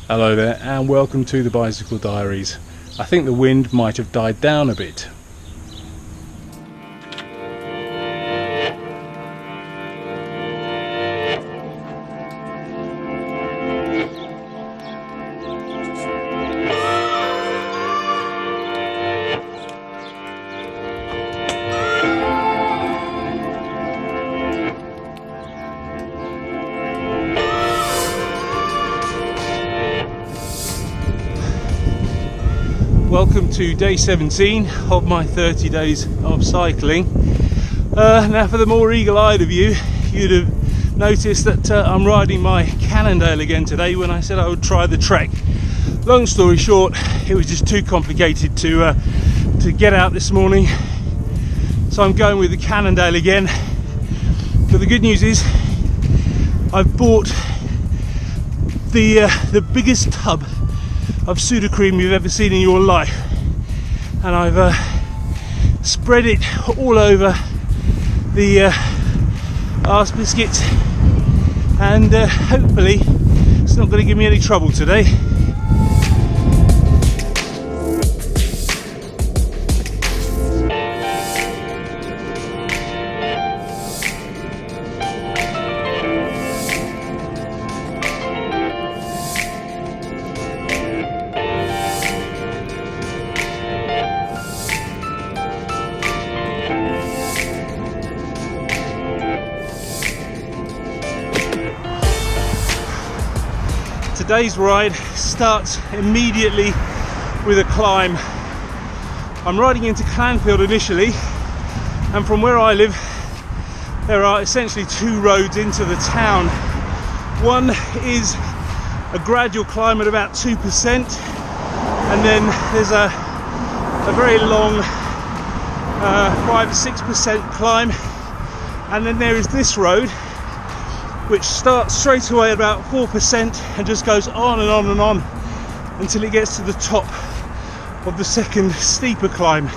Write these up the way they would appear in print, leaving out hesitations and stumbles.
Hello there and welcome to the Bicycle Diaries. I think the wind might have died down a bit. Welcome to day 17 of my 30 days of cycling. Now for the more eagle-eyed of you, you'd have noticed that I'm riding my Cannondale again today when I said I would try the Trek. Long story short, it was just too complicated to get out this morning, so I'm going with the Cannondale again. But the good news is I've bought the biggest tub of Sudocrem you've ever seen in your life, and I've spread it all over the Arse Biscuits, and hopefully it's not going to give me any trouble today. Today's ride starts immediately with a climb. I'm riding into Cannondale initially, and from where I live there are essentially two roads into the town. One is a gradual climb at about 2%, and then there's a very long 5-6% climb, and then there is this road which starts straight away at about 4% and just goes on and on and on until it gets to the top of the second steeper climb.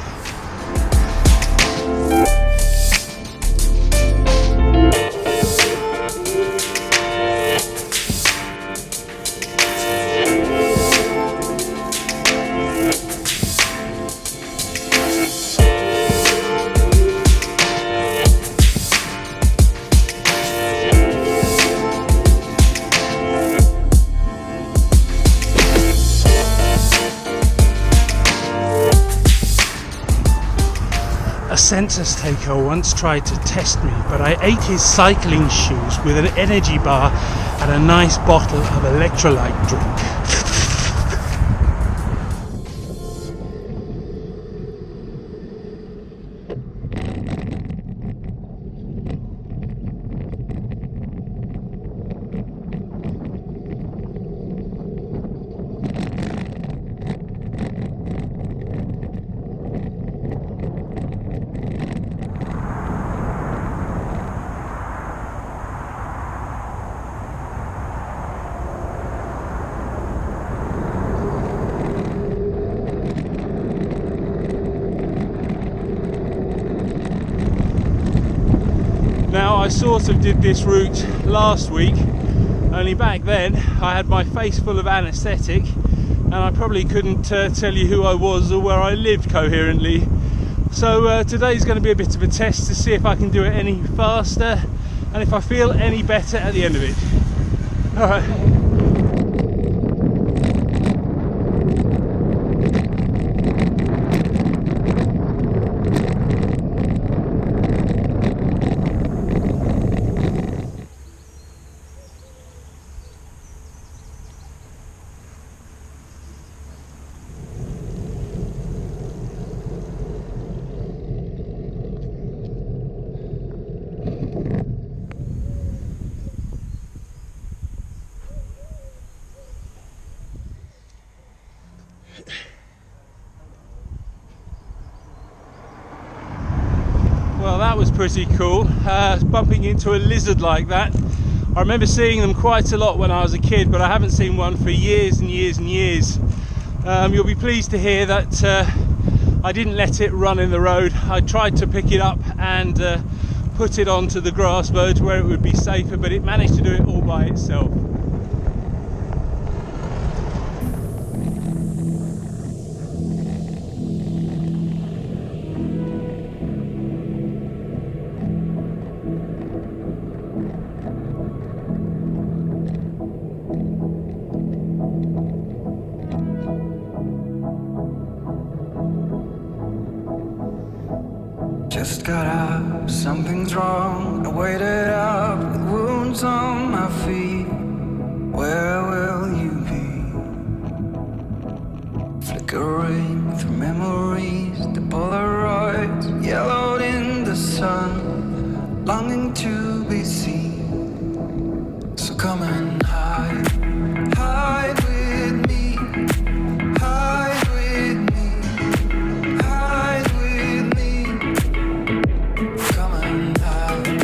A census taker once tried to test me, but I ate his cycling shoes with an energy bar and a nice bottle of electrolyte drink. Now, I sort of did this route last week, only back then I had my face full of anaesthetic and I probably couldn't tell you who I was or where I lived coherently. So today's going to be a bit of a test to see if I can do it any faster and if I feel any better at the end of it. Alright. Well, that was pretty cool, bumping into a lizard like that. I remember seeing them quite a lot when I was a kid, but I haven't seen one for years and years and years. You'll be pleased to hear that I didn't let it run in the road. I tried to pick it up and put it onto the grass verge where it would be safer, but it managed to do it all by itself. got up, something's wrong. I waited up with wounds on my feet. Where will you be? Flickering through memories, the Polaroids yellowed in the sun, longing to be seen. So come and hide, hide with me, hide with me, hide with me. Come and hide,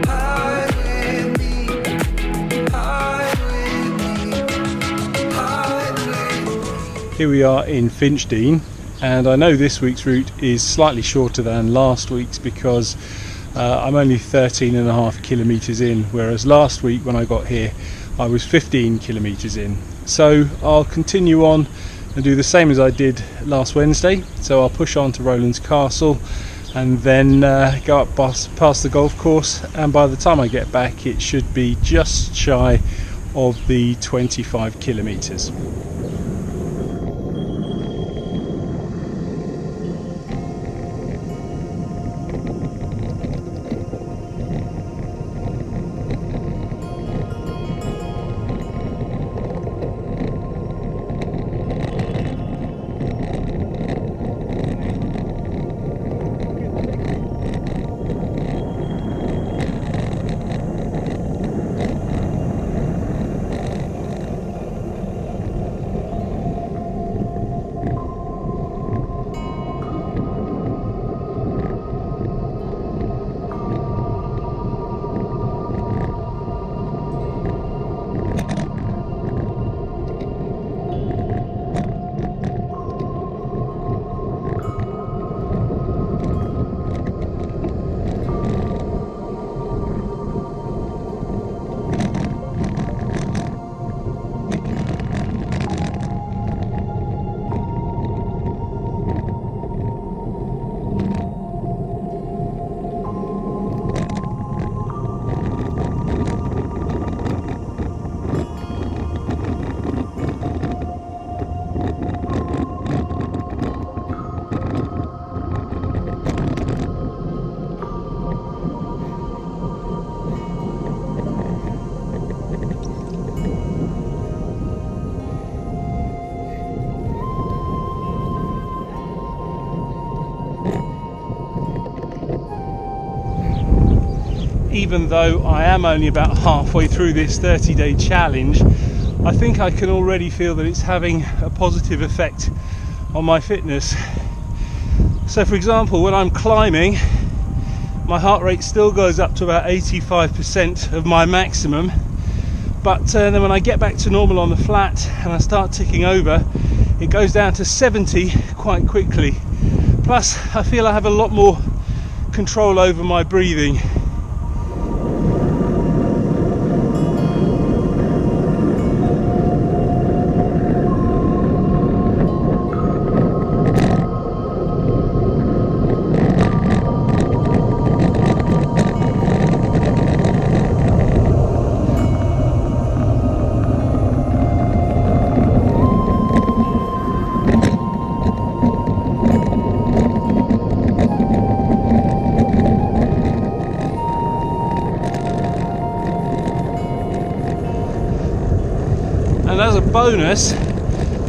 hide with me, hide with me, hide with me. Here we are in Finch, and I know this week's route is slightly shorter than last week's because I'm only 13.5 kilometres in, whereas last week when I got here I was 15 kilometres in. So I'll continue on and do the same as I did last Wednesday. So I'll push on to Rowlands Castle and then go up past the golf course, and by the time I get back it should be just shy of the 25 kilometres. Even though I am only about halfway through this 30-day challenge, I think I can already feel that it's having a positive effect on my fitness. So for example, when I'm climbing, my heart rate still goes up to about 85% of my maximum, but then when I get back to normal on the flat and I start ticking over, it goes down to 70 quite quickly. Plus I feel I have a lot more control over my breathing. And as a bonus,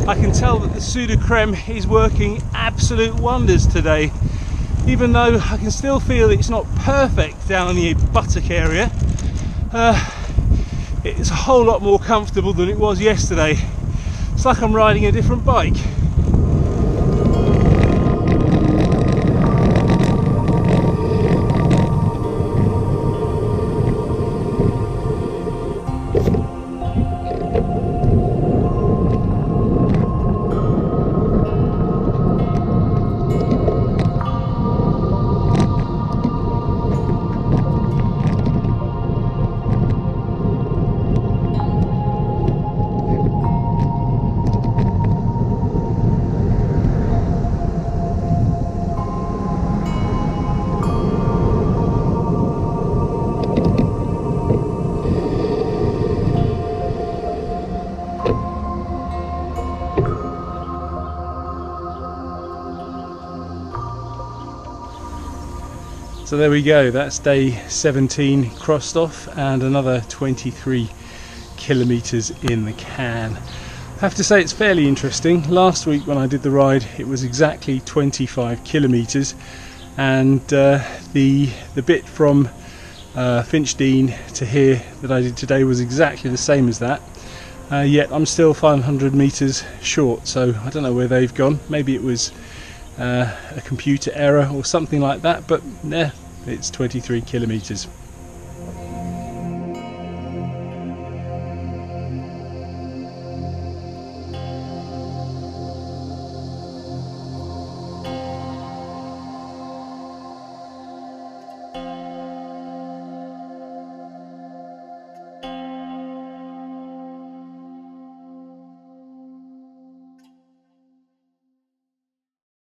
I can tell that the Sudocrem is working absolute wonders today. Even though I can still feel it's not perfect down the buttock area, it's a whole lot more comfortable than it was yesterday. It's like I'm riding a different bike. So there we go, that's day 17 crossed off and another 23 kilometers in the can. I have to say it's fairly interesting. Last week when I did the ride it was exactly 25 kilometers, and the bit from Finch to here that I did today was exactly the same as that, yet I'm still 500 meters short. So I don't know where they've gone. Maybe it was a computer error or something like that, but yeah, it's 23 kilometers.